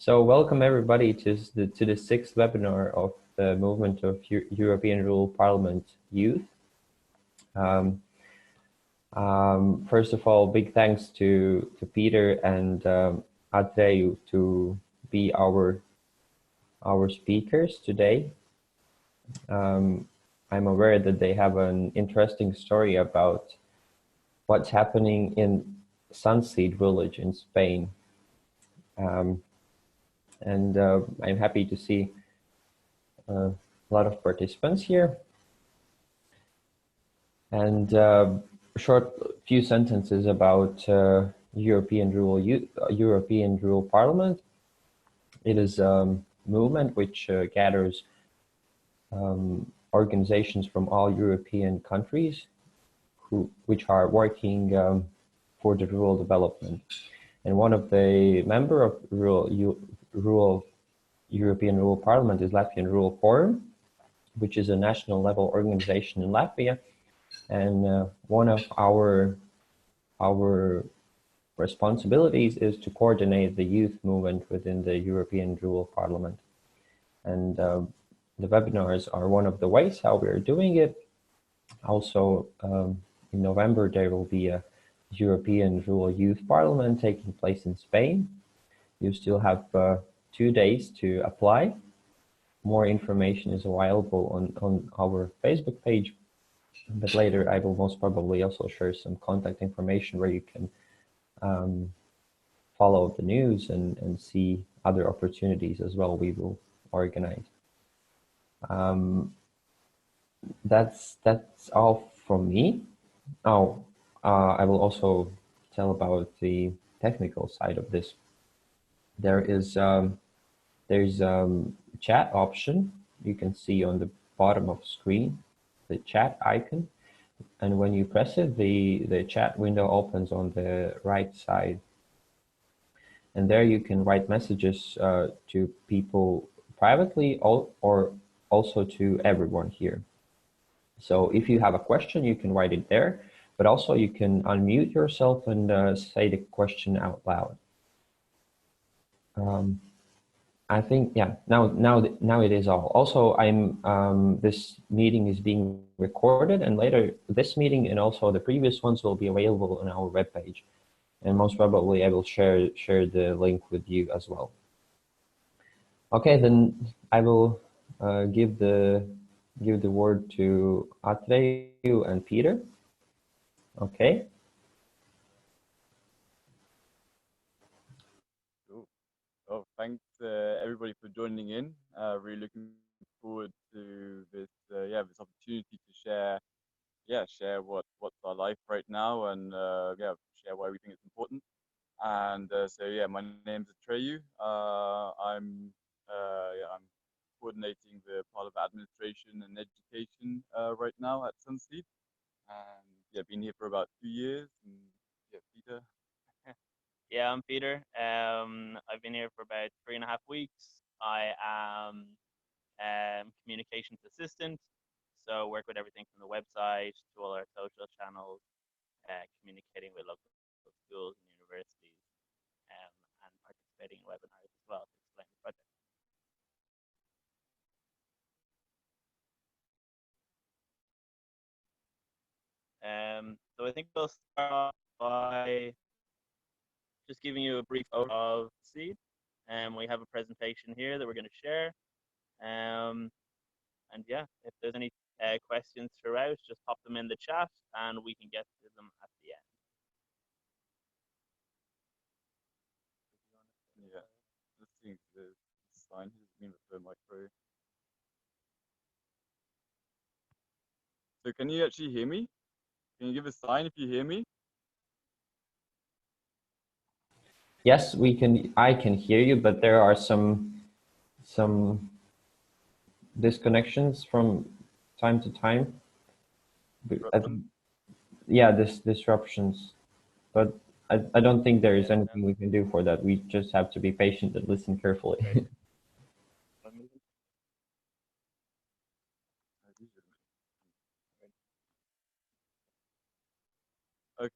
So welcome everybody to the sixth webinar of the movement of European Rural Parliament Youth. First of all, big thanks to Peter and Andreu to be our speakers today. I'm aware that they have an interesting story about what's happening in Sunseed village in Spain. And I'm happy to see a lot of participants here. And short few sentences about European Rural Parliament. It is a movement which gathers organizations from all European countries which are working for the rural development. And one of the member of European Rural Parliament is Latvian Rural Forum, which is a national level organization in Latvia. And one of our responsibilities is to coordinate the youth movement within the European Rural Parliament. And the webinars are one of the ways how we are doing it. Also, in November, there will be a European Rural Youth Parliament taking place in Spain. You still have 2 days to apply. More information is available on our Facebook page. But later I will most probably also share some contact information where you can follow the news and see other opportunities as well we will organize. That's all from me. Oh, I will also tell about the technical side of this. There's chat option you can see on the bottom of the screen, the chat icon, and when you press it, the chat window opens on the right side, and there you can write messages to people privately or also to everyone here. So if you have a question, you can write it there, but also you can unmute yourself and say the question out loud. I think, yeah, now it is all. Also, this meeting is being recorded, and later this meeting and also the previous ones will be available on our webpage. And most probably I will share the link with you as well. Okay, then I will give the word to Andreu and Peter. Okay. Oh, thanks everybody for joining in. Really looking forward to this this opportunity to share what's our life right now, and share why we think it's important. And my name's Atreyu. I'm coordinating the part of administration and education right now at Sunseed, and been here for about 2 years. And Peter. Yeah, I'm Peter. I've been here for about 3.5 weeks. I am communications assistant, so work with everything from the website to all our social channels, communicating with local schools and universities, and participating in webinars as well to explain the project. So I think we'll start off by just giving you a brief overview of Seed. We have a presentation here that we're going to share. And yeah, if there's any questions throughout, just pop them in the chat and we can get to them at the end. Yeah, I think the sign has been referred my crew. So can you actually hear me? Can you give a sign if you hear me? Yes, we can. I can hear you, but there are some disconnections from time to time. Yeah, disruptions, but I don't think there is anything we can do for that. We just have to be patient and listen carefully. Okay.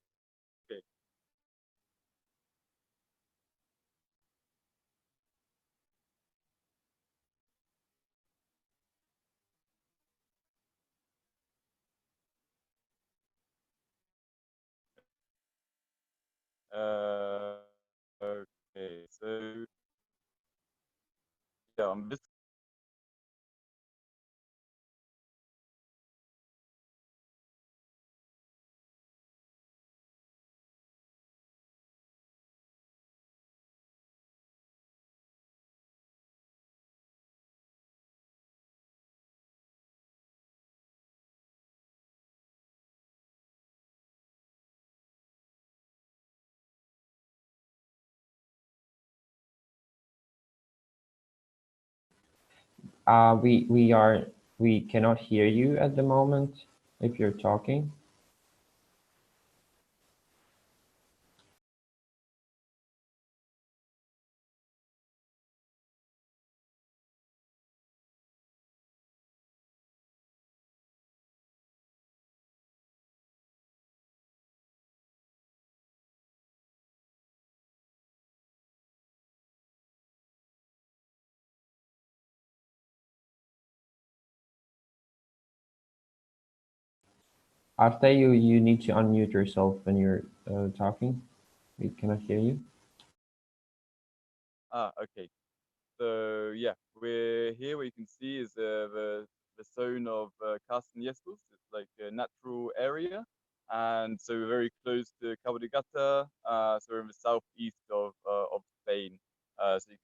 Okay, so yeah, I'm just We cannot hear you at the moment if you're talking. After you need to unmute yourself when you're talking. We cannot hear you. okay. So yeah, we're here. What you can see is the zone of Carsten-Jessos. It's like a natural area, and so we're very close to Cabo de Gata. So we're in the southeast of Spain. So you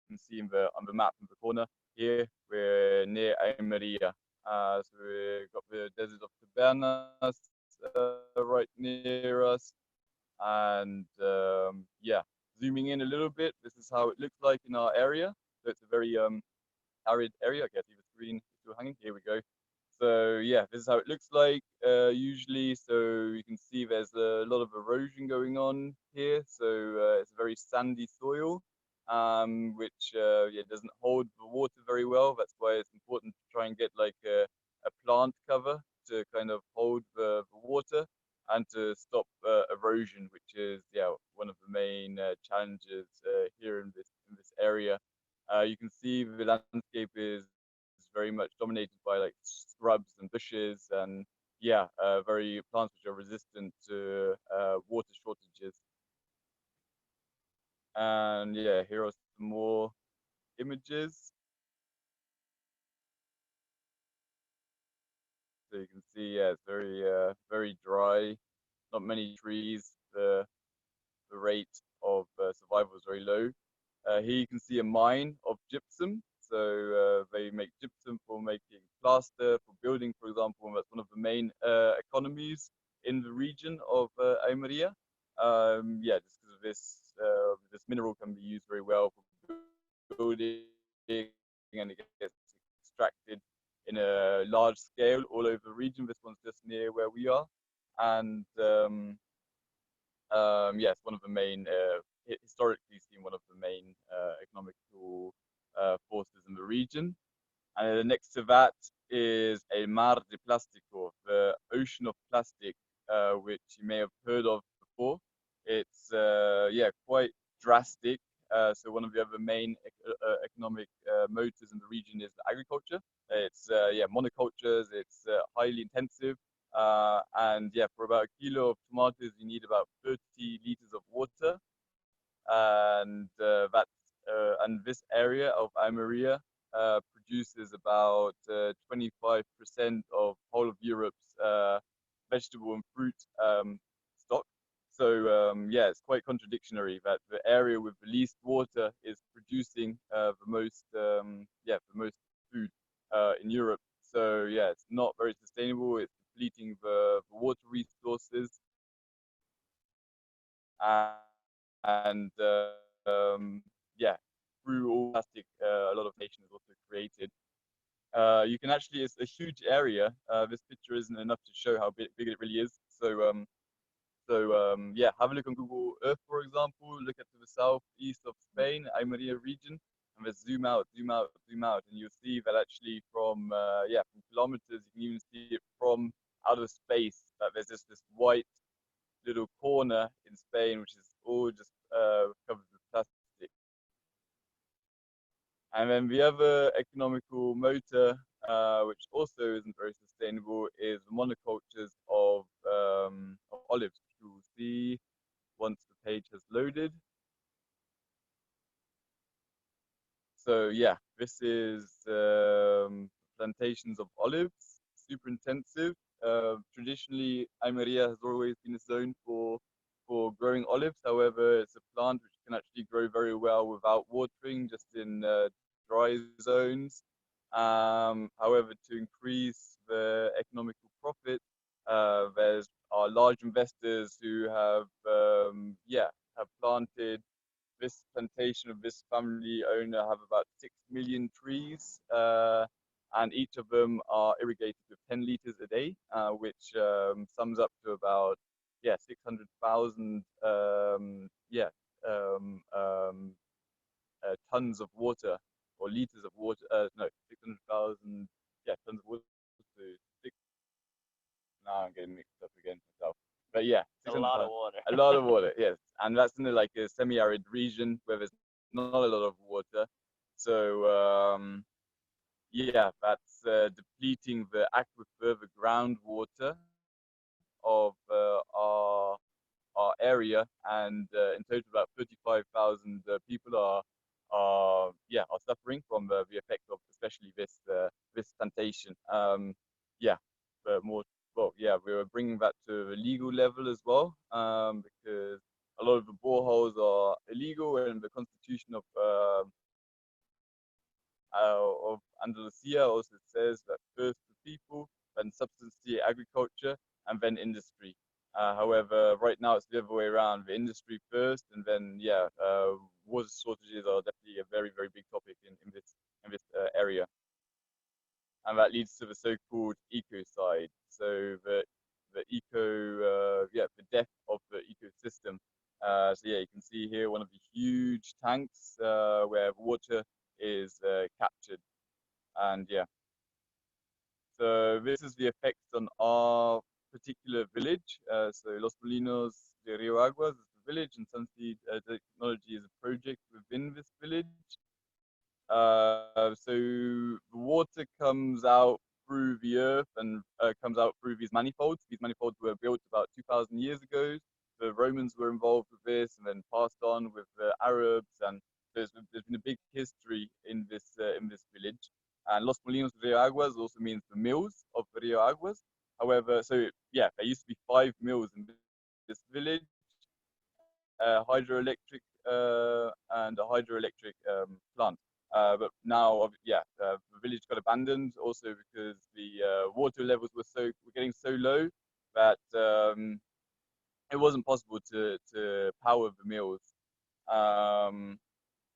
can see in the on the map in the corner here, we're near Almeria. So we've got the desert of Tabernas right near us, and yeah, zooming in a little bit, this is how it looks like in our area. So it's a very arid area. I guess even screen is still hanging. Here we go. So yeah, this is how it looks like usually. So you can see there's a lot of erosion going on here. So it's a very sandy soil, which yeah, doesn't hold the water very well. That's why it's important to try and get like a plant cover to kind of hold the water and to stop erosion, which is yeah one of the main challenges here in this area. You can see the landscape is very much dominated by like scrubs and bushes and yeah, very plants which are resistant to water shortages. And yeah, here are some more images. So you can see, yeah, it's very dry, not many trees. The rate of survival is very low. Here you can see a mine of gypsum. So they make gypsum for making plaster, for building, for example, and that's one of the main economies in the region of Almeria. Yeah, just because of this mineral can be used very well for building, and it gets extracted in a large scale all over the region. This one's just near where we are, and yeah, it's one of the main, historically seen one of the main economical forces in the region. And next to that is a Mar de Plástico, the ocean of plastic, which you may have heard of before. It's yeah, quite drastic. So one of the other main economic motors in the region is agriculture. It's yeah, monocultures. It's highly intensive, and yeah, for about a kilo of tomatoes, you need about 30 liters of water, and this area of Almeria produces about 25% of whole of Europe's vegetable and fruit stock. So yeah, it's quite contradictory that the area with the least water is producing the most food in Europe. So yeah, it's not very sustainable. It's depleting the water resources, and yeah, through all plastic, a lot of nation is also created. You can actually, it's a huge area. This picture isn't enough to show how big it really is. So yeah, have a look on Google Earth, for example. Look at to the southeast of Spain, Almeria region, and let's zoom out, zoom out, zoom out, and you'll see that actually from yeah, from kilometers, you can even see it from out of space. That there's just this white little corner in Spain, which is all just covered with plastic. And then the other economical motor, which also isn't very sustainable, is the monocultures of olives. You will see once the page has loaded. So yeah, this is plantations of olives, super intensive. Traditionally, Almeria has always been a zone for growing olives. However, it's a plant which can actually grow very well without watering, just in dry zones. However, to increase the economical profit, there's are large investors who have have planted this plantation of this family owner have about 6 million trees, and each of them are irrigated with 10 liters a day, which sums up to about 600,000 tons of water or liters of water. No, 600,000 tons of water. So six, now I'm getting mixed up again myself. But yeah, a lot of water. a lot of water, yes. And that's in like a semi-arid region where there's not a lot of water. So that's depleting the aquifer, the groundwater of our area, and in total about 35,000 people are suffering from the effect of especially this plantation. But more we were bringing that to a legal level as well, because a lot of the boreholes are illegal, and the constitution of Andalusia also says that first the people, then subsistence agriculture, and then industry. However, right now it's the other way around: the industry first, and then water shortages are definitely a very, very big topic in this area, and that leads to the so-called ecocide. So the death of the ecosystem. You can see here one of the huge tanks where water is captured, and so this is the effects on our particular village. So Los Molinos de Rio Aguas is the village, and Sunseed Technology is a project within this village. So the water comes out through the earth and comes out through these manifolds. These manifolds were built about 2,000 years ago. The Romans were involved with this, and then passed on with the Arabs, and there's been a big history in this village. And Los Molinos de Rio Aguas also means the mills of Rio Aguas. However, there used to be 5 mills in this village, hydroelectric and a hydroelectric plant. But now, the village got abandoned also because the water levels were getting so low that it wasn't possible to power the mills.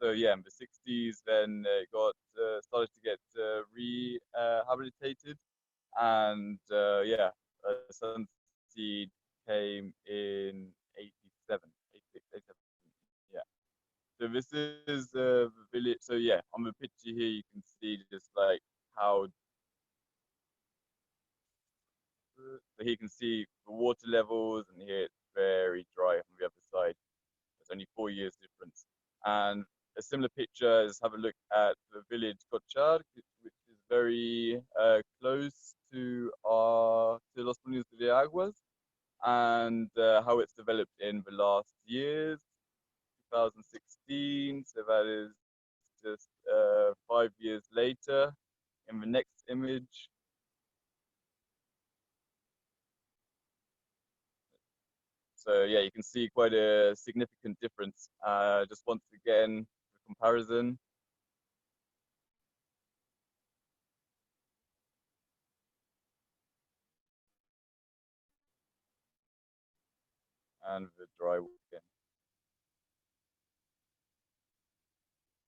In the 60s, then it got started to get rehabilitated, and Sunseed came in 87, 86, 87. So this is the village. So on the picture here, you can see just like how. So here you can see the water levels, and here it's very dry on the other side. There's only 4 years difference. And a similar picture is have a look at the village Cochar, which is very close to Los Molinos de Aguas, and how it's developed in the last years. 2016, so that is just 5 years later. In the next image, so you can see quite a significant difference. Just once again, the comparison. And the dry wood again.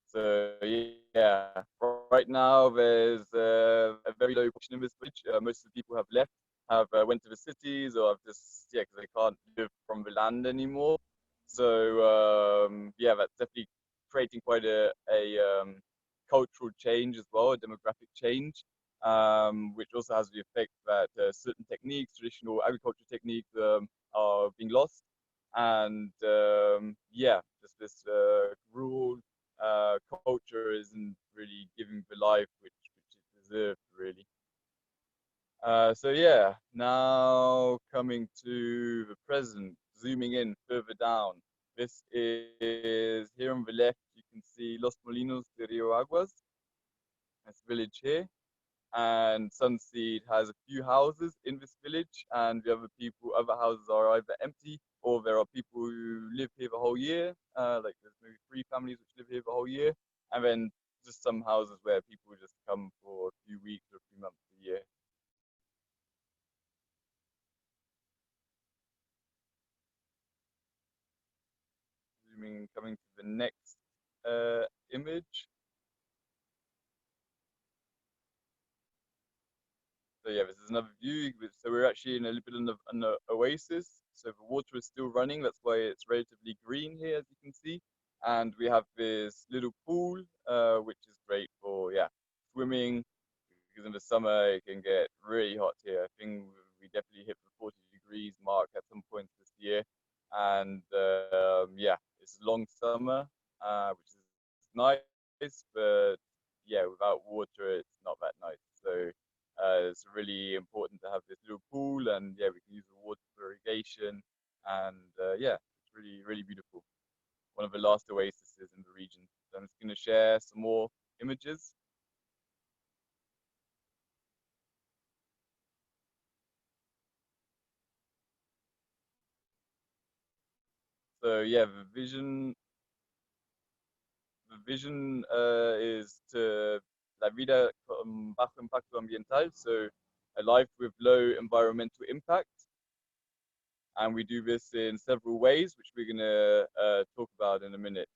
So right now there's a very low population in this village. Most of the people have left, have went to the cities, or have just because they can't live from the land anymore. So that's definitely creating quite a cultural change as well, a demographic change, which also has the effect that certain techniques, traditional agricultural techniques, are being lost, and just this rural culture isn't really giving the life which it deserved, really. Now coming to the present. zooming in further down, this is here on the left, you can see Los Molinos de Rio Aguas, this village here. And Sunseed has a few houses in this village, and the other houses are either empty or there are people who live here the whole year. Like there's maybe 3 families which live here the whole year, and then just some houses where people just come for a few weeks or a few months a year. Coming to the next image. So yeah, this is another view. So we're actually in a little bit of an oasis. So the water is still running. That's why it's relatively green here, as you can see. And we have this little pool, which is great for swimming. Because in the summer it can get really hot here. I think we definitely hit the 40 degrees mark at some point this year. And it's a long summer, which is nice, but yeah, without water it's not that nice. So it's really important to have this little pool, and yeah, we can use the water for irrigation, and it's really, really beautiful. One of the last oases in the region. So I'm just going to share some more images. So yeah, the vision is to la vida con bajo impacto ambiental, so a life with low environmental impact. And we do this in several ways, which we're going to talk about in a minute.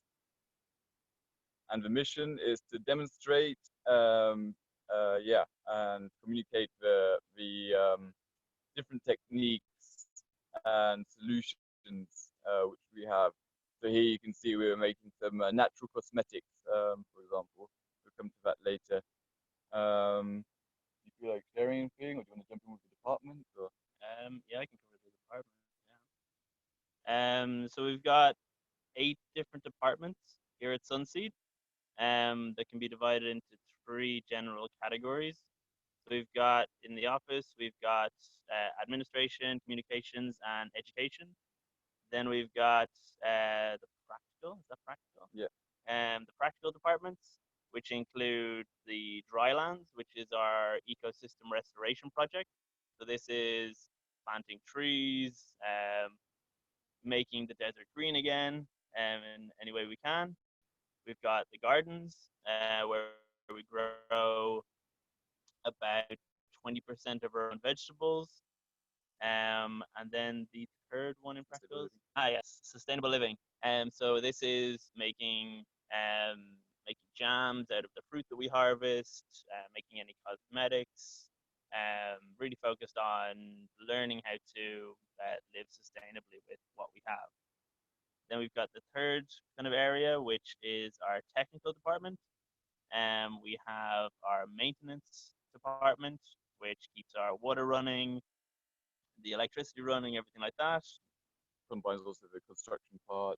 And the mission is to demonstrate, and communicate the different techniques and solutions which we have. So here you can see we're making some natural cosmetics, for example. We'll come to that later. Do you feel like sharing anything, or do you want to jump in with the department? Or? Yeah, I can cover the department. Yeah. So we've got 8 different departments here at Sunseed, that can be divided into 3 general categories. So we've got in the office, we've got administration, communications, and education. Then we've got the practical. Is that practical? Yeah. The practical departments, which include the drylands, which is our ecosystem restoration project. So this is planting trees, making the desert green again, in any way we can. We've got the gardens, where we grow about 20% of our own vegetables. And then the third one in practical, yes, sustainable living. So this is making jams out of the fruit that we harvest, making any cosmetics, really focused on learning how to live sustainably with what we have. Then we've got the third kind of area, which is our technical department. We have our maintenance department, which keeps our water running, the electricity running, everything like that. Combines also the construction part.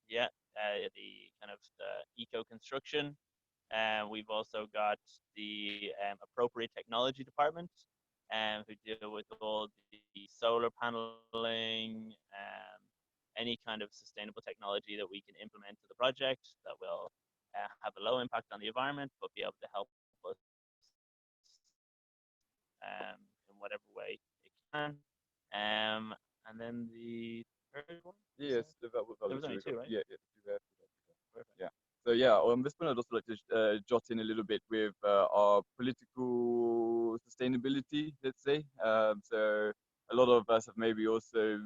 Yeah, the kind of the eco construction. We've also got the appropriate technology department, who deal with all the solar paneling, any kind of sustainable technology that we can implement to the project that will have a low impact on the environment, but be able to help us in whatever way it can. And then the third one? Yes, there was only 2, right? Yeah, Perfect. yeah. So yeah, on this one, I'd also like to jot in a little bit with our political sustainability, let's say. So a lot of us have maybe also,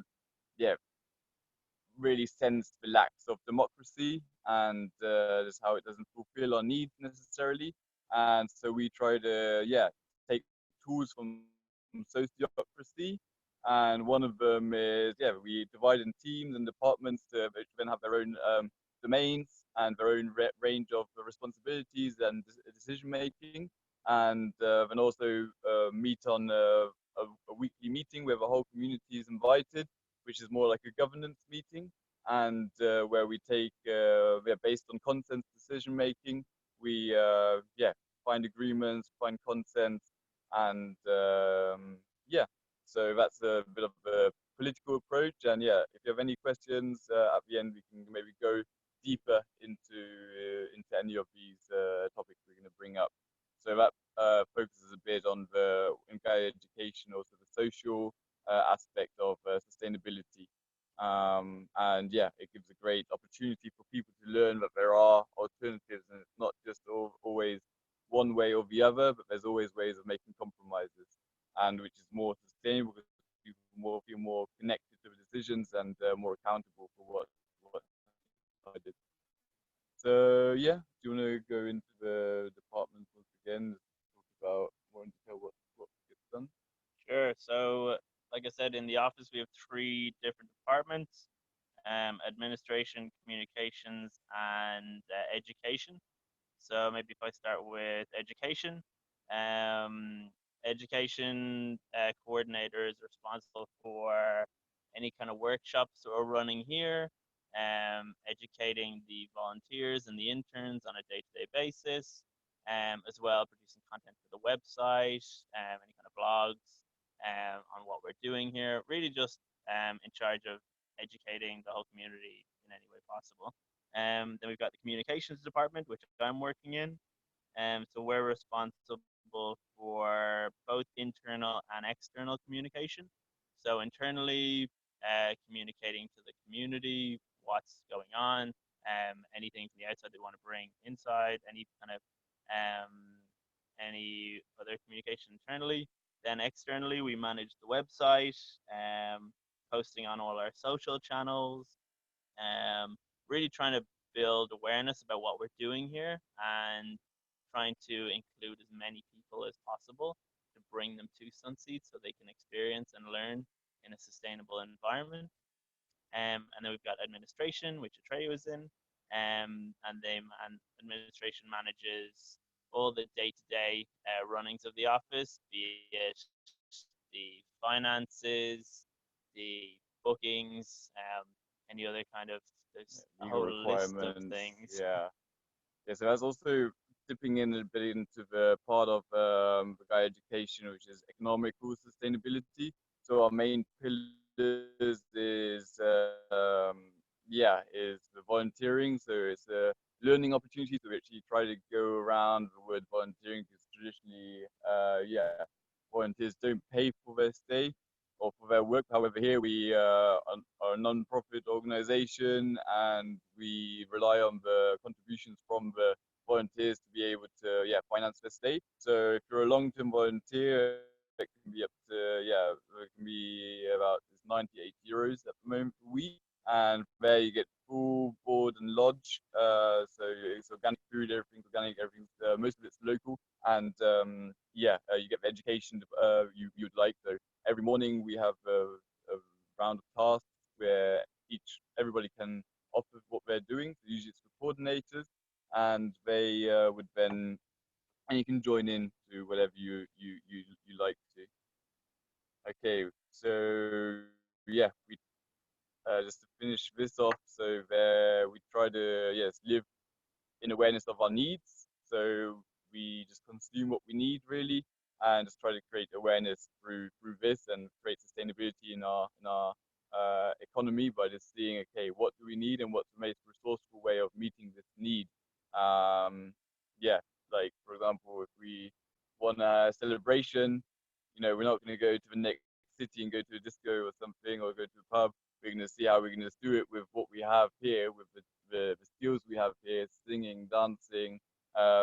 really sensed the lack of democracy, and just how it doesn't fulfill our needs necessarily. And so we try to, take tools from sociocracy. And one of them is, we divide in teams and departments to then have their own domains and their own range of responsibilities and decision making. And then also meet on a weekly meeting where the whole community is invited, which is more like a governance meeting, and where we take, based on consensus decision making, we find agreements, find consent, and so that's a bit of the political approach. And yeah, if you have any questions at the end, we can maybe go deeper into any of these topics we're going to bring up. So that focuses a bit on the education, also the social aspect of sustainability. And yeah, it gives a great opportunity for people to learn that there are alternatives, and it's not just always one way or the other, but there's always ways of making compromises, and which is more sustainable because people feel more connected to the decisions and more accountable for what I did. So yeah, do you want to go into the departments once again, talk about more in detail what gets done? Sure. So, like I said, in the office we have three different departments: administration, communications, and education. So maybe if I start with education, um, education coordinator is responsible for any kind of workshops we're running here, educating the volunteers and the interns on a day-to-day basis, as well producing content for the website, any kind of blogs on what we're doing here. Really just in charge of educating the whole community in any way possible. Then we've got the communications department, which I'm working in. So we're responsible for both internal and external communication. So internally, communicating to the community what's going on, anything from the outside they want to bring inside, any other communication internally. Then externally, we manage the website, posting on all our social channels, really trying to build awareness about what we're doing here and trying to include as many people as possible to bring them to Sunseed so they can experience and learn in a sustainable environment. And then we've got administration, which Atreya is in, and administration manages all the day-to-day runnings of the office, be it the finances, the bookings, any other kind of, there's a Legal whole list of requirements. things. Yeah. So that's also dipping in a bit into the part of the guy education, which is economical sustainability. So our main pillars is the volunteering. So it's learning opportunities. We actually try to go around the word volunteering because traditionally, volunteers don't pay for their stay or for their work. However, here we are a non-profit organization, and we rely on the contributions from the volunteers to be able to finance their stay. So if you're a long-term volunteer, it can be up to it can be about €98 at the moment per week, and there you get full board and lodge. So it's organic food, everything's organic, everything's most of it's local, and you get the education you'd like. So every morning we have a round of tasks where everybody can offer what they're doing. So usually it's the coordinators, and they would then, and you can join in to whatever you like to. Okay, so yeah, we just to finish this off. So there we try to live in awareness of our needs. So we just consume what we need really, and just try to create awareness through this and create sustainability in our economy by just seeing, okay, what do we need and what's the most resourceful way of meeting this need. Um, yeah, like for example, if we want a celebration, we're not going to go to the next city and go to a disco or something, or go to a pub. We're going to see how we're going to do it with what we have here, with the skills we have here, singing, dancing,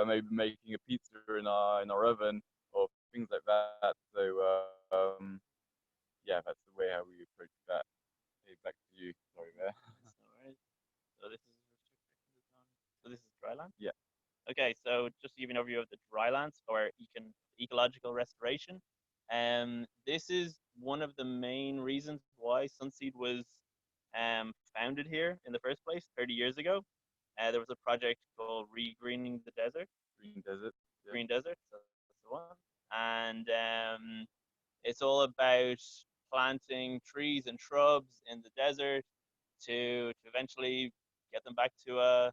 maybe making a pizza in our oven or things like that. So that's the way how we approach that. Okay, back to you. Sorry there. All right. So this is dryland. Yeah. Okay, so just to give you an overview of the drylands or ecological restoration, this is one of the main reasons why Sunseed was founded here in the first place 30 years ago. There was a project called Regreening the Desert. Green Desert. Yeah. Green Desert, that's the one. And it's all about planting trees and shrubs in the desert to eventually get them back to a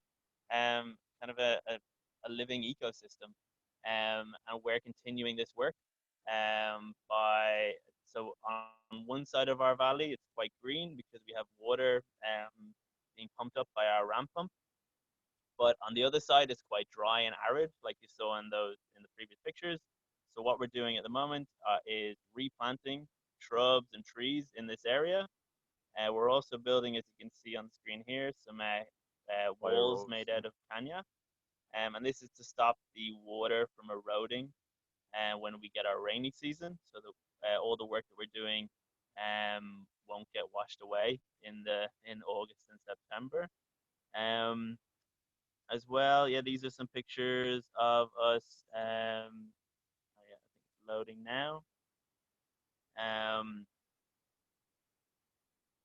kind of a living ecosystem. And we're continuing this work by So on one side of our valley, it's quite green because we have water being pumped up by our ramp pump. But on the other side, it's quite dry and arid, like you saw in the previous pictures. So what we're doing at the moment is replanting shrubs and trees in this area. We're also building, as you can see on the screen here, some walls made out of caña. And this is to stop the water from eroding when we get our rainy season, so that all the work that we're doing won't get washed away in August and September. Um, as well, yeah, these are some pictures of us. Oh yeah, I think it's loading now. Um,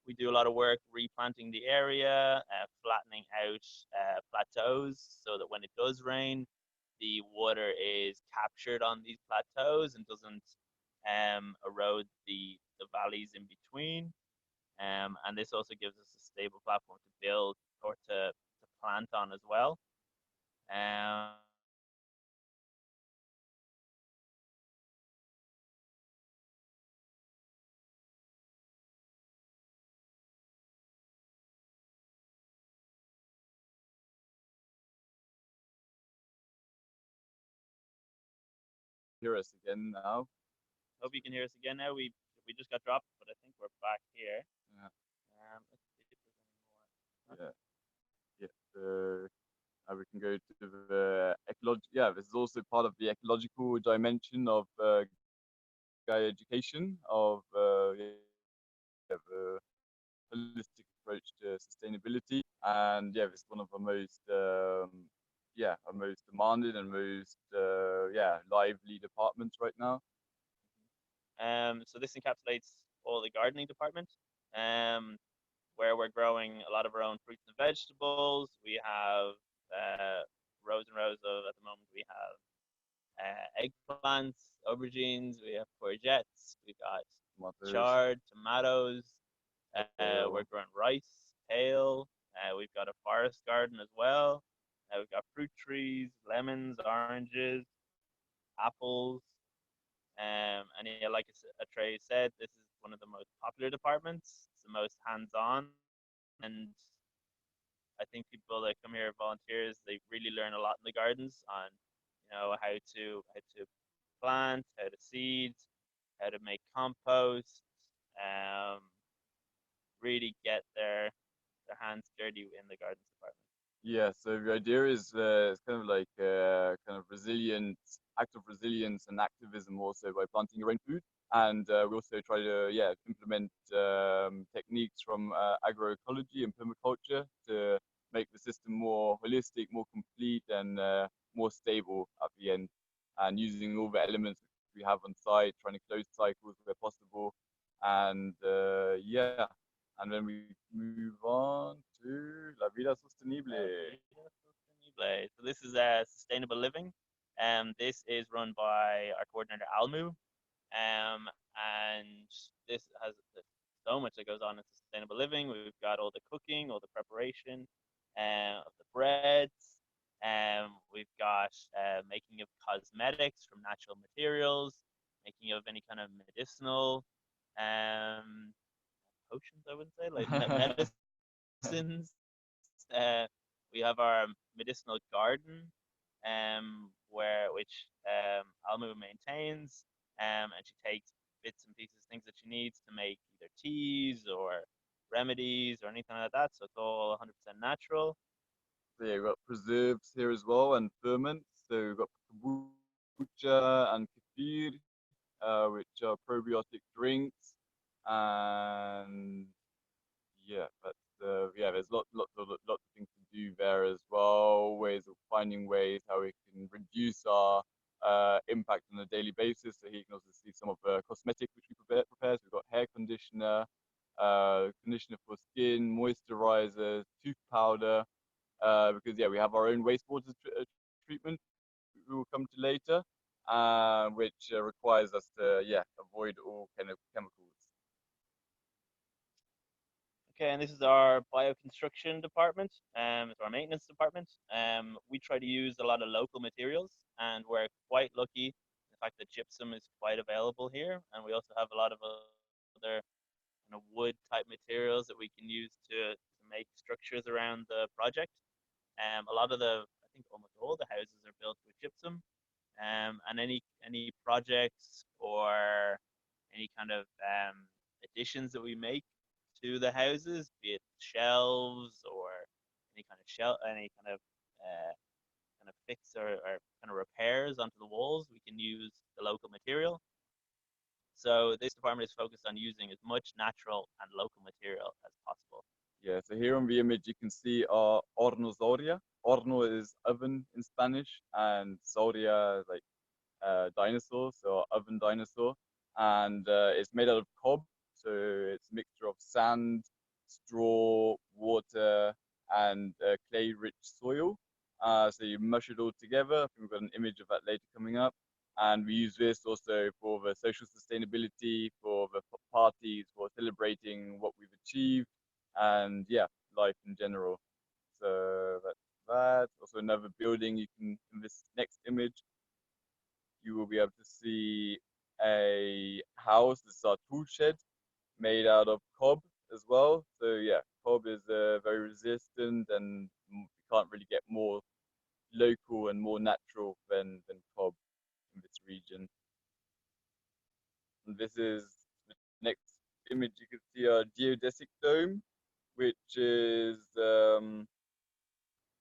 we do a lot of work replanting the area, flattening out plateaus so that when it does rain, the water is captured on these plateaus and doesn't erode the valleys in between. And this also gives us a stable platform to build or to plant on as well. Um, Hear us again now. Hope you can hear us again now. We just got dropped, but I think we're back here. Yeah. Let's see if there's any more. Yeah. Yeah. We can go to the ecological. Yeah, this is also part of the ecological dimension of Gaia education, of the holistic approach to sustainability. And yeah, this is one of the most our most demanded and most lively departments right now. So this encapsulates all the gardening department, where we're growing a lot of our own fruits and vegetables. We have rows and rows of, at the moment, we have eggplants, aubergines, we have courgettes, we've got chard, tomatoes, we're growing rice, kale, we've got a forest garden as well. We've got fruit trees, lemons, oranges, apples. And yeah, like Trey said, this is one of the most popular departments. It's the most hands-on, and I think people that come here volunteers, they really learn a lot in the gardens on, how to plant, how to seed, how to make compost. Um, really get their hands dirty in the gardens department. Yeah, so the idea is it's kind of like kind of resilience, act of resilience and activism also by planting your own food. And we also try to implement techniques from agroecology and permaculture to make the system more holistic, more complete, and more stable at the end. And using all the elements we have on site, trying to close cycles where possible, and and then we move on to La Vida Sostenible. So this is sustainable living. This is run by our coordinator Almu. And this has so much that goes on in sustainable living. We've got all the cooking, all the preparation of the breads. We've got making of cosmetics from natural materials, making of any kind of medicinal potions, I would say, like medicines. We have our medicinal garden, which Almu maintains, and she takes bits and pieces, things that she needs to make either teas or remedies or anything like that. So it's all 100% natural. So yeah, we've got preserves here as well and ferments. So we've got kombucha and kefir, which are probiotic drinks, and there's lots of things to do there as well. Ways of finding ways how we can reduce our impact on a daily basis. So here you can also see some of the cosmetic which we prepare. So we've got hair conditioner, conditioner for skin, moisturizers, tooth powder. Because we have our own wastewater treatment we will come to later, which requires us to avoid all kind of chemicals. Okay, and this is our bioconstruction department. It's our maintenance department. We try to use a lot of local materials, and we're quite lucky in the fact that gypsum is quite available here, and we also have a lot of other kind of wood type materials that we can use to make structures around the project. A lot of I think almost all the houses are built with gypsum, and any projects or any kind of additions that we make to the houses, be it shelves or any kind of fix or kind of repairs onto the walls, we can use the local material. So this department is focused on using as much natural and local material as possible. Yeah, so here on the image you can see our horno zoria. Horno is oven in Spanish, and zoria is like dinosaur, so oven dinosaur, and it's made out of cob. So it's a mixture of sand, straw, water, and clay-rich soil. So you mush it all together. I think we've got an image of that later coming up. And we use this also for the social sustainability, for the parties, for celebrating what we've achieved, and yeah, life in general. So that's that. Also another building you can, in this next image, you will be able to see a house. This is our tool shed made out of cob as well. So yeah, cob is very resistant, and you can't really get more local and more natural than cob in this region. And this is the next image. You can see our geodesic dome, which is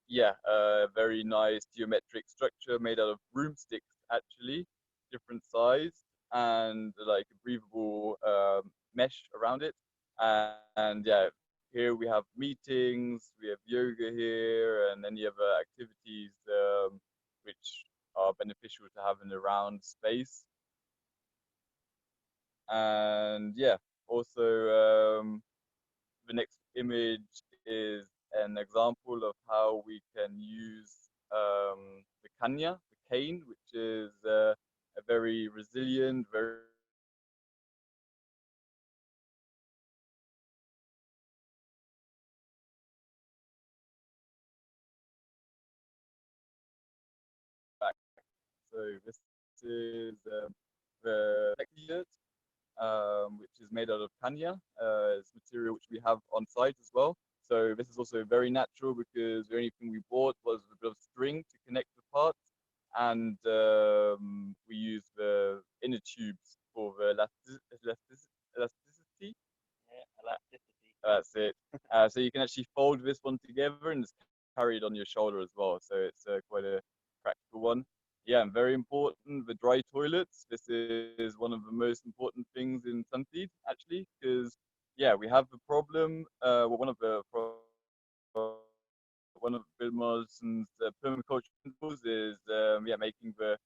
yeah, a very nice geometric structure made out of broomsticks, actually, different size, and like a breathable mesh around it. And yeah, here we have meetings, we have yoga here, and any other activities which are beneficial to have in around space. And yeah, also the next image is an example of how we can use the caña, the cane, which is a very resilient, very back. So this is the unit, which is made out of caña. It's material which we have on site as well. So this is also very natural because the only thing we bought was a bit of string to connect the parts, and we use the inner tubes for the elasticity. Yeah, elasticity. That's it. So you can actually fold this one together and it's carried on your shoulder as well. So it's quite a practical one. Yeah, and very important, the dry toilets. This is one of the most important things in Sunseed, actually, because yeah, we have the problem. Well, one of Bill Morrison's permaculture principles is yeah, making the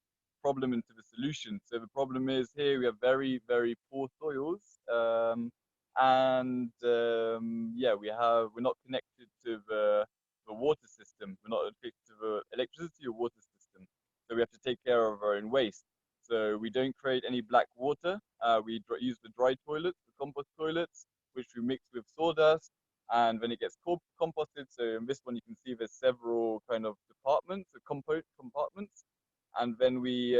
problem into the solution. So the problem is here we have very, very poor soils, and yeah, we're not connected to the water system. We're not connected to the electricity or water system. So we have to take care of our own waste. So we don't create any black water. We use the dry toilets, the compost toilets, which we mix with sawdust, and then it gets composted. So in this one, you can see there's several kind of departments, compartments, and then we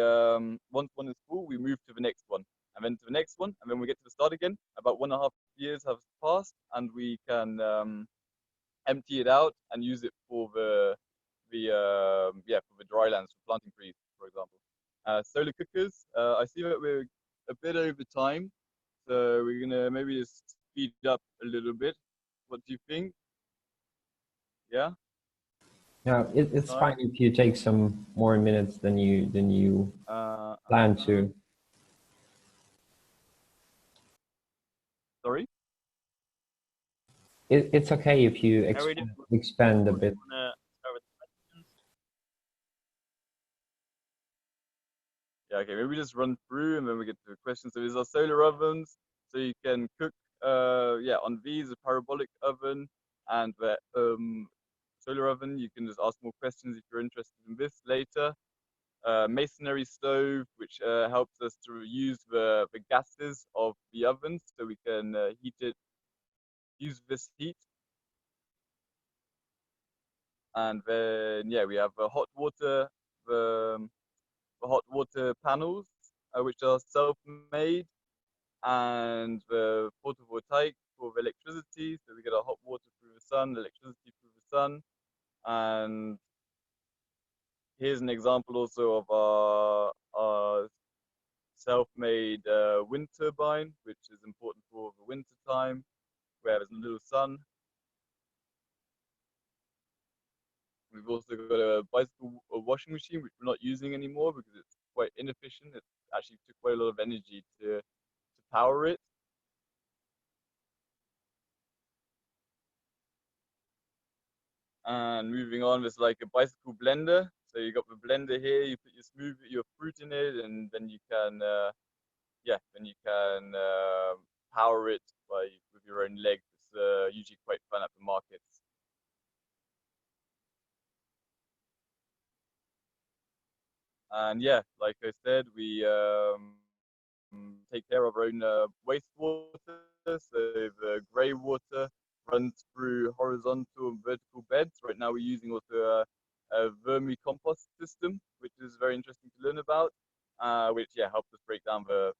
once one is full, we move to the next one, and then to the next one, and then we get to the start again. About 1.5 years have passed, and we can empty it out and use it for the yeah, for the dry lands, for planting trees, for example. Solar cookers. I see that we're a bit over time, so we're gonna maybe just speed up a little bit. What do you think? Yeah. Yeah, it's fine if you take some more minutes than you plan to. Sorry. It's okay if you expand a bit. Yeah, okay, maybe just run through and then we get to the questions. So these are solar ovens, so you can cook yeah, on these, a parabolic oven and the solar oven. You can just ask more questions if you're interested in this later. Masonry stove, which helps us to use the gases of the oven, so we can heat it, use this heat. And then yeah, we have the hot water panels, which are self-made, and the photovoltaic for the electricity. So we get our hot water through the sun, electricity through the sun. And here's an example also of our self-made wind turbine, which is important for the winter time, where there's a little sun. We've also got a bicycle washing machine, which we're not using anymore because it's quite inefficient. It actually took quite a lot of energy to power it. And moving on, there's like a bicycle blender. So you got the blender here. You put your fruit in it, and then you can, power it with your own legs. It's usually quite fun at the markets. And yeah, like I said, we take care of our own wastewater. So the grey water runs through horizontal and vertical beds. Right now we're using also a vermicompost system, which is very interesting to learn about, which helps us break down the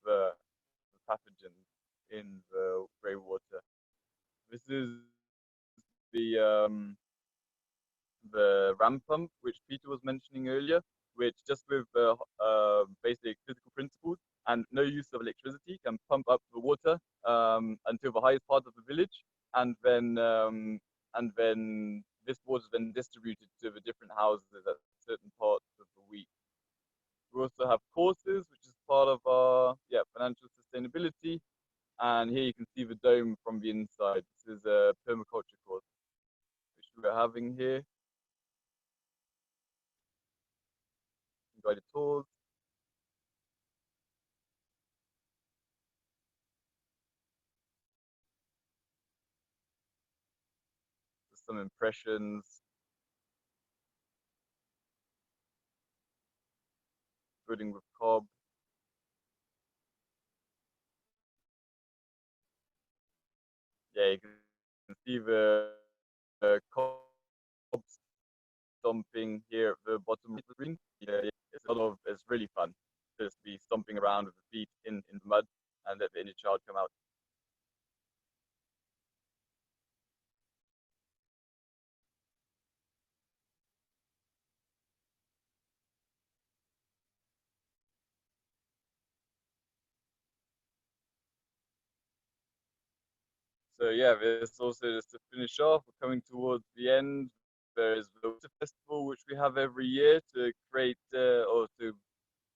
pathogens in the grey water. This is the ram pump, which Peter was mentioning earlier, which just with basic physical principles and no use of electricity can pump up the water until the highest part of the village, and then this water is then distributed to the different houses at certain parts of the week. We also have courses, which is part of our financial sustainability. And here you can see the dome from the inside. This is a permaculture course, which we're having here. Guided tours. Just some impressions. Pudding with cob. Yeah, you can see the cob stomping here at the bottom of the screen. Yeah, it's really fun. Just be stomping around with the feet in the mud and let the inner child come out. So yeah, this also just to finish off, we're coming towards the end. There is the water festival, which we have every year to create or to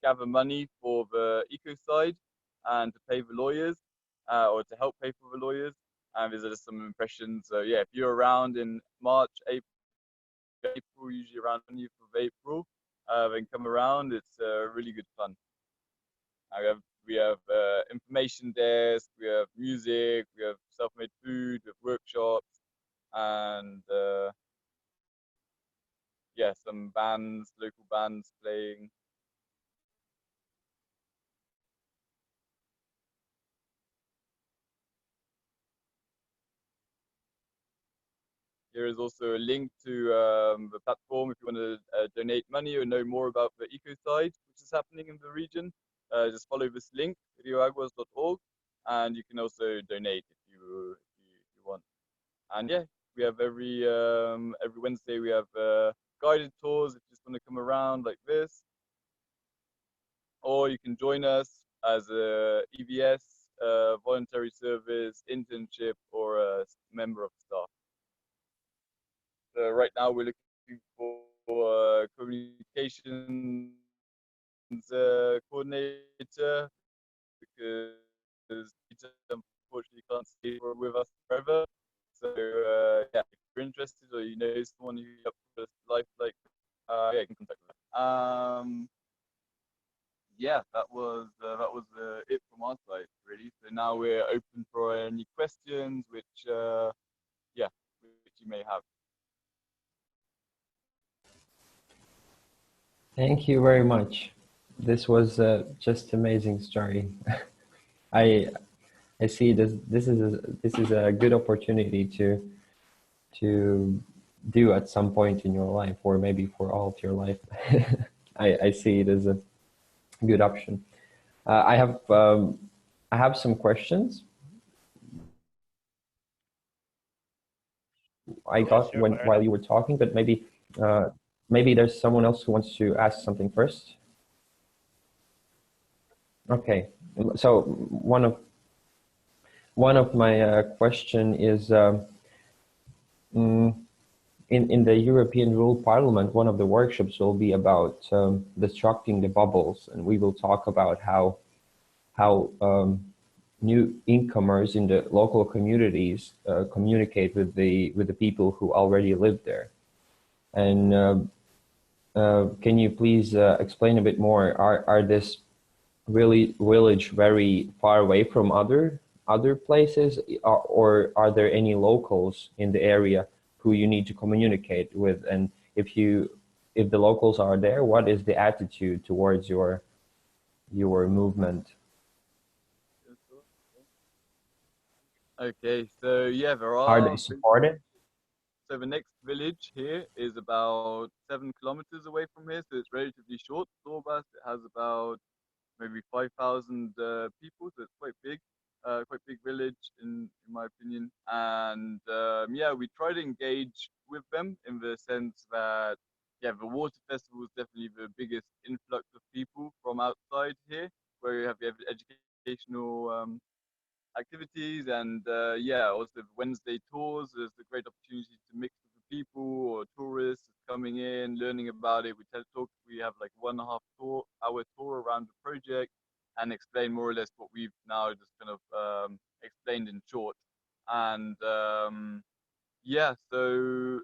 gather money for the ecocide and to pay the lawyers or to help pay for the lawyers. And these are just some impressions. So yeah, if you're around in March, April, usually around the 20th of April, then come around. It's really good fun. We have information desk, we have music, we have self-made food, we have workshops, and some bands, local bands playing. Here is also a link to the platform if you want to donate money or know more about the ecocide, which is happening in the region. Just follow this link, rioaguas.org, and you can also donate if you want. And yeah, we have every Wednesday we have guided tours if you just want to come around like this, or you can join us as a EVS, voluntary service, internship, or a member of staff. Right now we're looking for communications coordinator because Peter unfortunately can't stay with us forever. So if you're interested or you know someone who's up for life like you can contact them. That was it from our side really. So now we're open for any questions which you may have. Thank you very much. This was just amazing story. I see this is a good opportunity to do at some point in your life, or maybe for all of your life. I see it as a good option. I have some questions I Yeah, got sure, when fire it while up. you were talking, but maybe there's someone else who wants to ask something first. Okay, so one of my question is mm, in the European Rule Parliament, one of the workshops will be about destructing the bubbles, and we will talk about how new incomers in the local communities communicate with the people who already live there. And can you please explain a bit more? Are this really village very far away from other places, or are there any locals in the area who you need to communicate with? And if the locals are there, what is the attitude towards your movement? Okay, so yeah, there Are they are. supported? So the next village here is about 7 kilometers away from here, so it's relatively short. Thorbas, it has about maybe 5,000 people, so it's quite big village in my opinion. And yeah, we try to engage with them in the sense that yeah, the water festival is definitely the biggest influx of people from outside here, where you have the educational activities and yeah, also Wednesday tours. There's a great opportunity to mix with the people or tourists coming in, learning about it. Talk. We have like 1.5 hour tour around the project and explain more or less what we've now just kind of explained in short. And yeah, so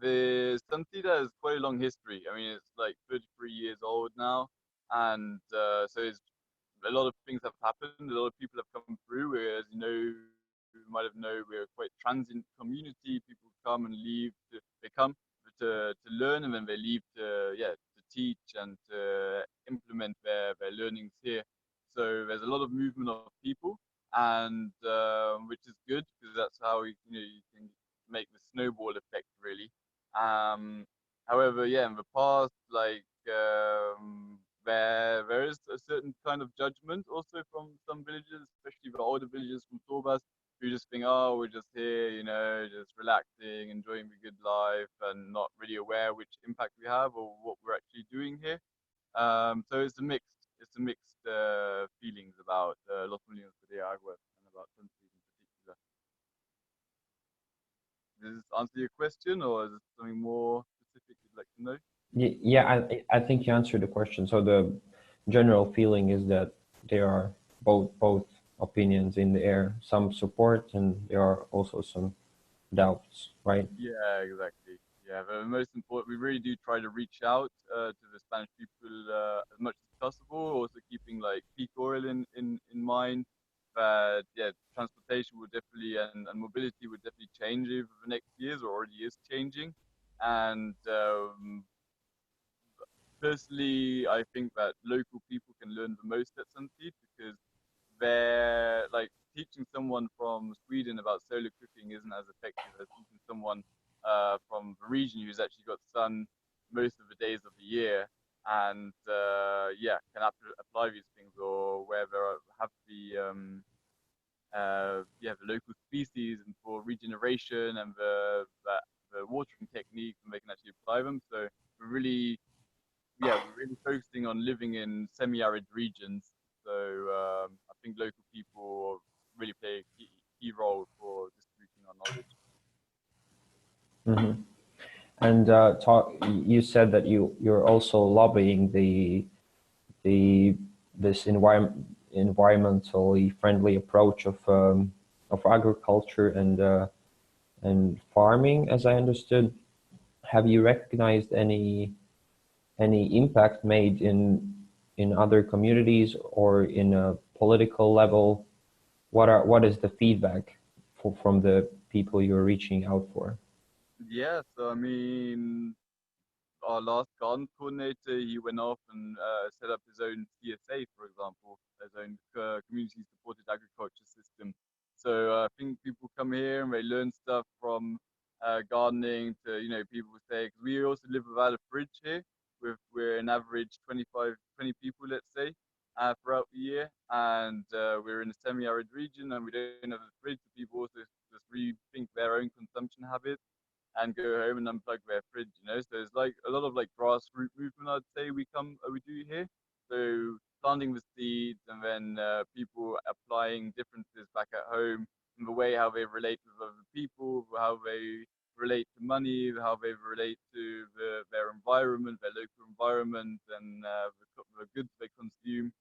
the Sunseed has quite a long history. I mean, it's like 33 years old now, and so it's a lot of things have happened. A lot of people have come through. As you know, you might have known, we're quite transient community. People come and leave. They come to learn, and then they leave to yeah to teach and to implement their learnings here. So there's a lot of movement of people, and which is good because that's how you can make the snowball effect really. Um, However, yeah, in the past, like there is a certain kind of judgment also from some villages, especially the older villages from Torbas, who just think, oh, we're just here, just relaxing, enjoying the good life, and not really aware which impact we have or what we're actually doing here. So it's a mixed feelings about Los Molinos de Agua and about Sunseed in particular. Does this answer your question, or is there something more specific you'd like to know? Yeah, I think you answered the question. So the general feeling is that there are both opinions in the air, some support and there are also some doubts, right? Yeah, exactly. Yeah, the most important, we really do try to reach out to the Spanish people as much as possible, also keeping like peak oil in mind. But yeah, transportation will definitely and mobility will definitely change over the next years, or already is changing. And personally, I think that local people can learn the most at Sunseed because they're like teaching someone from Sweden about solar cooking isn't as effective as teaching someone from the region who's actually got sun most of the days of the year and yeah, can apply these things or where there have the yeah the local species and for regeneration and the watering techniques and they can actually apply them. So we're really we're really focusing on living in semi-arid regions. So I think local people really play a key role for distributing our knowledge. Hmm. And you said that you're also lobbying the this environmentally friendly approach of agriculture and farming, as I understood. Have you recognized any impact made in other communities or in a political level? What is the feedback from the people you're reaching out for? Yeah, so I mean, our last garden coordinator, he went off and set up his own CSA, for example, his own community supported agriculture system. So I think people come here and they learn stuff from gardening to, people say, because we also live without a fridge here. We're an average 20 people, let's say. throughout the year, and we're in a semi-arid region, and we don't have a fridge. So people also just rethink their own consumption habits and go home and unplug their fridge. So it's like a lot of like grassroots movement. I'd say we do here. So planting the seeds, and then people applying differences back at home, in the way how they relate with other people, how they relate to money, how they relate to their environment, their local environment, and the goods they consume.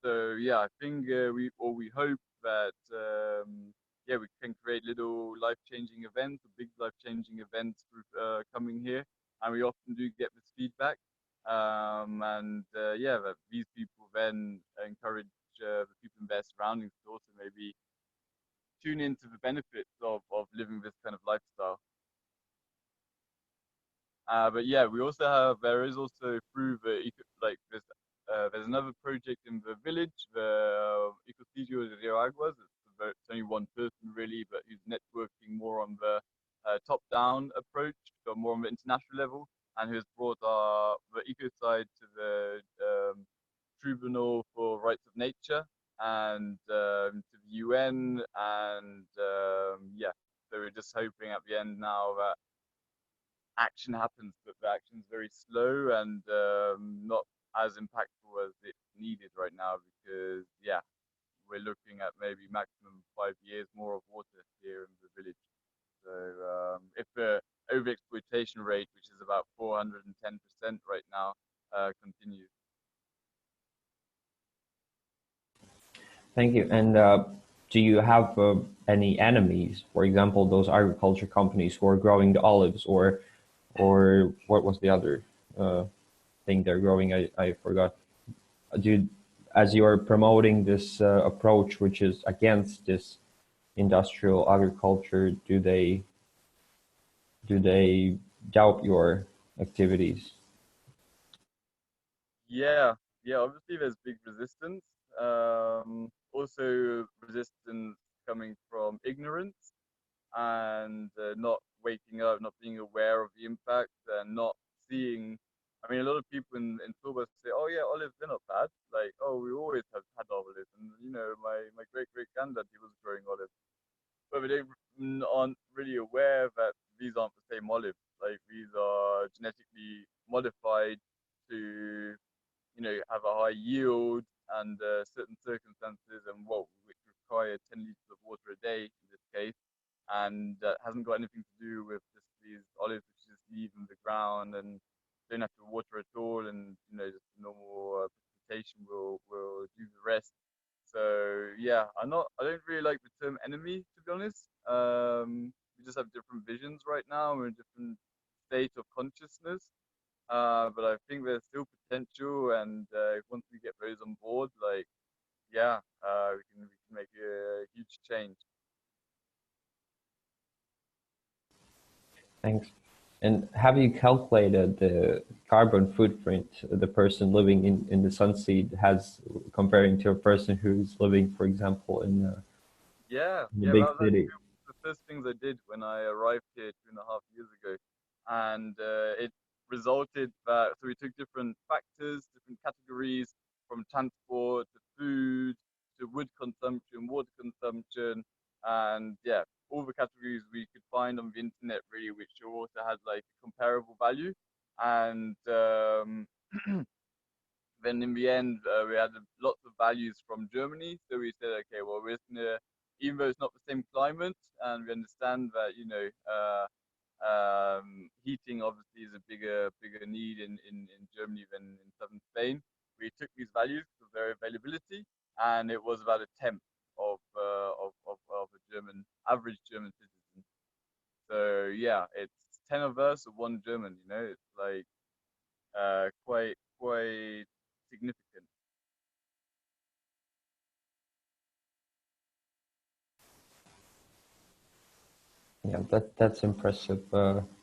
So yeah, I think we hope that yeah, we can create little life-changing events, or big life-changing events through coming here, and we often do get this feedback. And yeah, that these people then encourage the people in their surroundings to also maybe tune into the benefits of living this kind of lifestyle. But yeah, we also have, there is also through the like this there's another project in the village, the Ecositio de Rio Aguas. It's only one person really, but he's networking more on the top-down approach, so more on the international level, and who's brought the eco side to the Tribunal for Rights of Nature, and to the UN, and yeah, so we're just hoping at the end now that action happens, but the action is very slow and not as impactful as it's needed right now, because yeah, we're looking at maybe maximum 5 years more of water here in the village. So if the overexploitation rate, which is about 410% right now, continues. Thank you. And do you have any enemies? For example, those agriculture companies who are growing the olives, or what was the other thing they're growing? I forgot. Do as you're promoting this approach, which is against this industrial agriculture, do they doubt your activities? Yeah, yeah. Obviously, there's big resistance. Also, resistance coming from ignorance, and not waking up, not being aware of the impact, and not seeing. I mean, a lot of people in Toba say, "Oh yeah, olives they're not bad. Like, oh, we always have had olives, and my great great granddad he was growing olives." But they aren't really aware that these aren't the same olives. Like, these are genetically modified to have a high yield and certain circumstances, and which require 10 liters of water a day in this case, and that hasn't got anything to do with just these olives which just leave in the ground and don't have to water at all, and just normal precipitation will do the rest. So yeah, I don't really like the term enemy, to be honest. We just have different visions right now. We're in a different state of consciousness. But I think there's still potential, and once we get those on board, like yeah, we can make a huge change. Thanks. And have you calculated the carbon footprint the person living in the Sunseed has comparing to a person who's living, for example, Yeah, in a yeah, big that was city? actually the first things I did when I arrived here 2.5 years ago, and it resulted that so we took different factors, different categories, from transport to food to wood consumption, water consumption, and yeah, all the categories we could find on the internet really, which also had like comparable value, and then in the end, we had lots of values from Germany. So we said, okay, well, we're just gonna, even though it's not the same climate, and we understand that heating obviously is a bigger need in Germany than in southern Spain. We took these values for their availability, and it was about a tenth of a German average German citizen. So yeah, it's 10 of us or one German. It's like quite significant. Yeah, that's impressive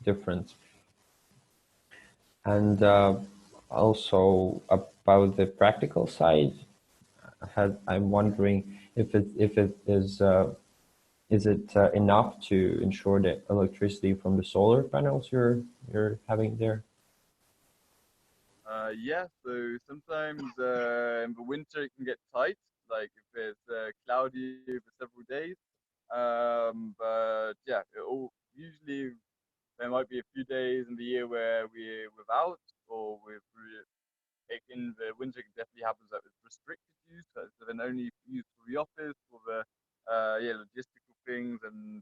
difference. And also about the practical side, I'm wondering if it enough to ensure the electricity from the solar panels you're having there? Yeah, so sometimes in the winter it can get tight, like if it's cloudy for several days. But yeah, usually there might be a few days in the year where we're without, or in the winter it definitely happens that it's restricted use, so then only used for the office, for the yeah, logistical things, and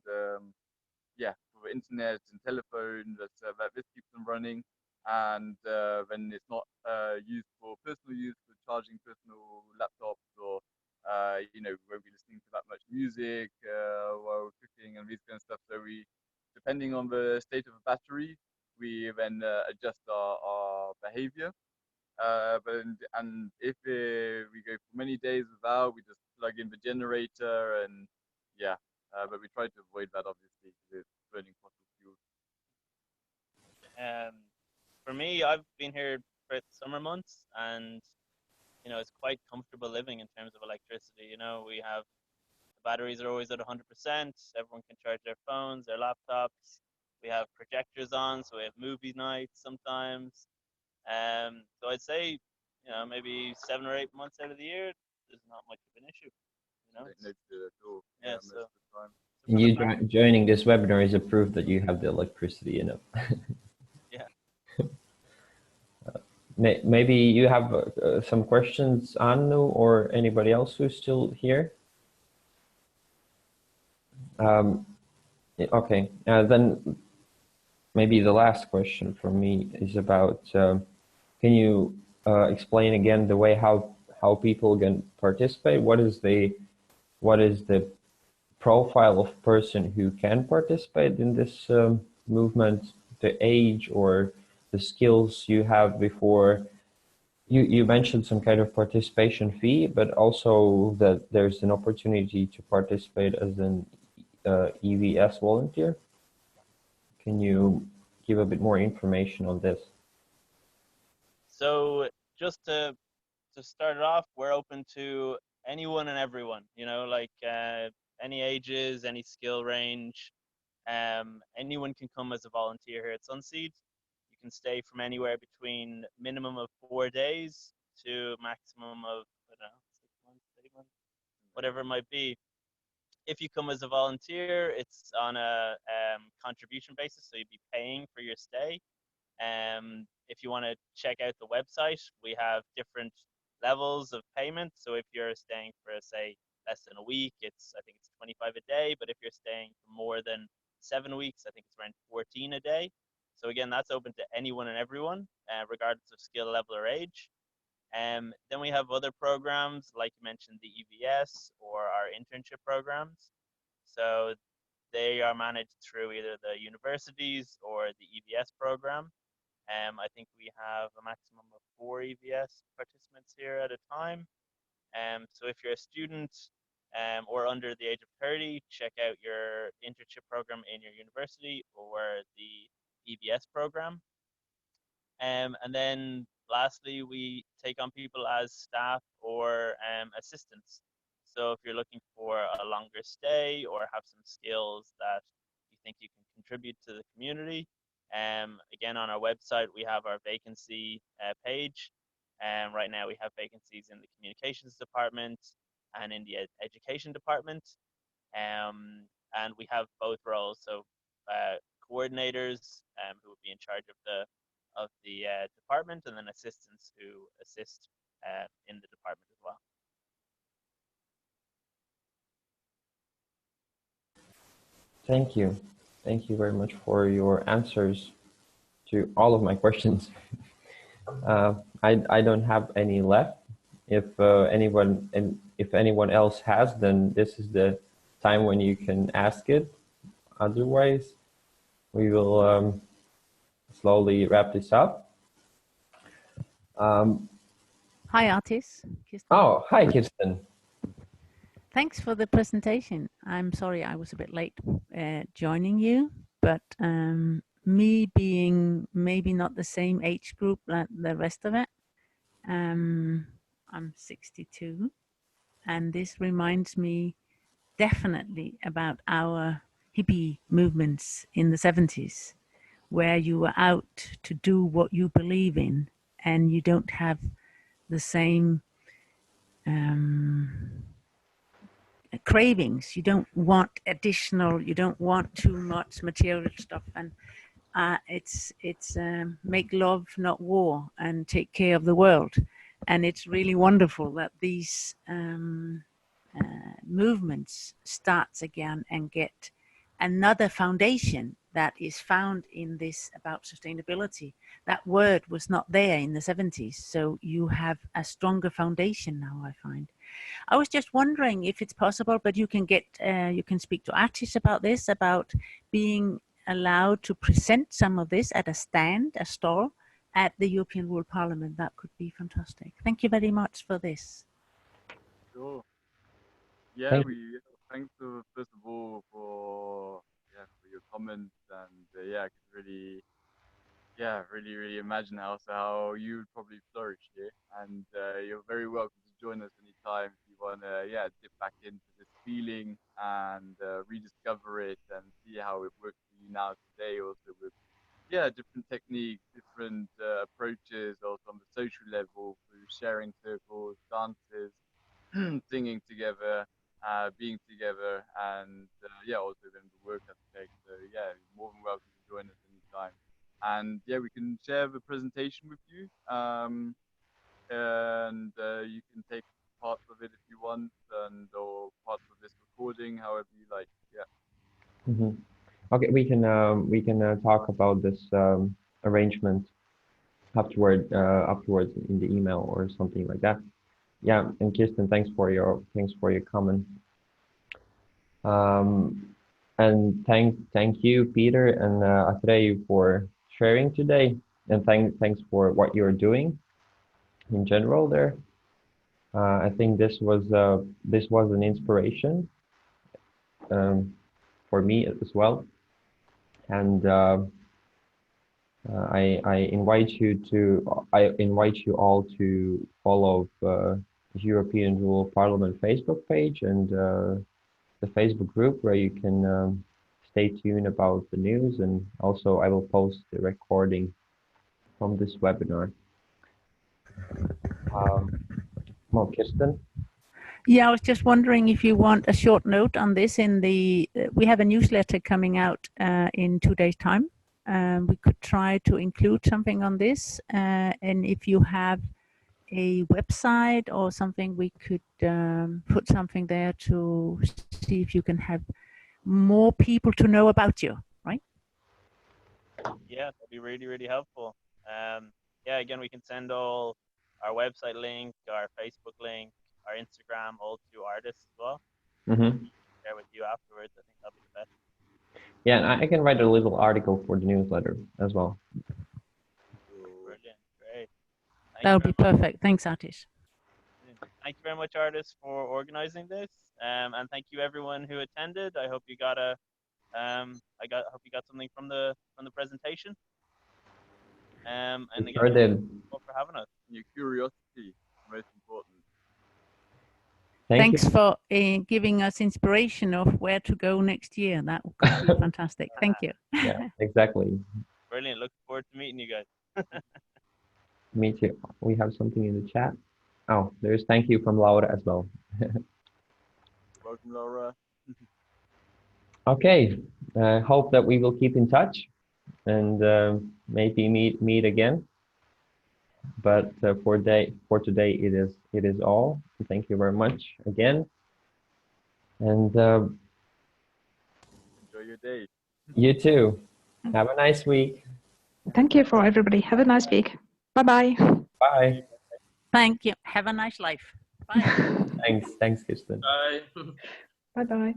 yeah, for internet and telephone, that this keeps them running. And when it's not used for personal use, for charging personal laptops, or won't be listening to that much music while cooking and these kind of stuff. So we, depending on the state of the battery, we then adjust our behavior. And if we go for many days without, we just plug in the generator, and yeah, but we try to avoid that obviously because it's burning fossil fuels. Um, for me, I've been here for the summer months, and it's quite comfortable living in terms of electricity. We have the batteries are always at 100%. Everyone can charge their phones, their laptops. We have projectors on, so we have movie nights sometimes. So I'd say, maybe 7 or 8 months out of the year, there's not much of an issue. I don't notice it at all. Yeah, Most of the time. so for the You fact, joining this webinar is a proof that you have the electricity enough. yeah. Maybe you have some questions, Anu, or anybody else who's still here? Okay, then maybe the last question for me is about, can you explain again the way how people can participate? What is the profile of person who can participate in this movement, the age or the skills you have before? You mentioned some kind of participation fee, but also that there's an opportunity to participate as an EVS volunteer. Can you give a bit more information on this? So just to start it off, we're open to anyone and everyone. Like any ages, any skill range. Anyone can come as a volunteer here at Sunseed. You can stay from anywhere between minimum of 4 days to maximum of, I don't know, 6 months, 8 months, whatever it might be. If you come as a volunteer, it's on a contribution basis, so you'd be paying for your stay. If you want to check out the website, we have different levels of payment. So if you're staying for, say, less than a week, I think it's 25 a day. But if you're staying for more than 7 weeks, I think it's around 14 a day. So again, that's open to anyone and everyone, regardless of skill level or age. Then we have other programs, like you mentioned, the EVS or our internship programs. So they are managed through either the universities or the EVS program. I think we have a maximum of 4 EVS participants here at a time. So if you're a student or under the age of 30, check out your internship program in your university or the EVS program. And then lastly, we take on people as staff or assistants. So if you're looking for a longer stay or have some skills that you think you can contribute to the community, again, on our website, we have our vacancy page. Right now we have vacancies in the communications department and in the education department. And we have both roles. So coordinators who would be in charge of the department, and then assistants who assist in the department as well. Thank you. Thank you very much for your answers to all of my questions. I don't have any left. If anyone else has, then this is the time when you can ask it. Otherwise, we will slowly wrap this up. Hi, Artis. Kirsten. Oh, hi, Kirsten. Thanks for the presentation. I'm sorry I was a bit late joining you, but me being maybe not the same age group like the rest of it, I'm 62, and this reminds me definitely about our hippie movements in the 70s, where you were out to do what you believe in and you don't have the same cravings. You don't want additional, you don't want too much material stuff, and it's make love, not war, and take care of the world. And it's really wonderful that these movements starts again and get another foundation that is found in this about sustainability. That word was not there in the 70s, so you have a stronger foundation now, I find. I was just wondering if it's possible, but you can get you can speak to artists about this, about being allowed to present some of this at a stand, a stall at the European World Parliament. That could be fantastic. Thank you very much for this. Sure. Yeah, Thank thanks first of all for your comments, and I could really really imagine how you would probably flourish here. And you're very welcome to join us anytime if you want to dip back into this feeling and rediscover it and see how it works for you now today, also with different techniques, different approaches, also on the social level through sharing circles, dances, singing together, being together, and also then the work aspect. So you're more than welcome to join us anytime. And we can share the presentation with you, and you can take parts of it if you want, or parts of this recording, however you like. Okay, we can talk about this arrangement afterwards in the email or something like that. Yeah, and Kirsten, thanks for your comment. And thank you, Peter and Atreyu, for sharing today, and thanks for what you're doing in general there. I think this was an inspiration for me as well, and I invite you all to follow the European Rural Parliament Facebook page and the Facebook group, where you can stay tuned about the news, and also I will post the recording from this webinar. Well, Kirsten? Yeah, I was just wondering if you want a short note on this. In the we have a newsletter coming out in 2 days' time. We could try to include something on this, and if you have a website or something, we could put something there to see if you can have more people to know about you, right? Yeah, that'd be really, really helpful. Again, we can send all our website link, our Facebook link, our Instagram, all to artists as well. Mm-hmm. Share with you afterwards. I think that'll be the best. Yeah, and I can write a little article for the newsletter as well. Brilliant, great. That would be perfect. Thanks, Atish. Thank you very much, artists, for organizing this, and thank you everyone who attended. I hope you got hope you got something from the presentation. And again, Sure did. thank you for having us. Your curiosity, most important. Thanks for giving us inspiration of where to go next year. That would be fantastic. Thank you. Yeah, exactly. Brilliant. Looking forward to meeting you guys. Me too. We have something in the chat. Oh, there's thank you from Laura as well. Welcome, Laura. Okay, hope that we will keep in touch and maybe meet again. But for today, it is all. Thank you very much again, and Enjoy your day. you too. Have a nice week. Thank you for everybody. Have a nice week. Bye-bye. Bye. Thank you. Have a nice life. Bye. Thanks, Kirsten. Bye. Bye-bye.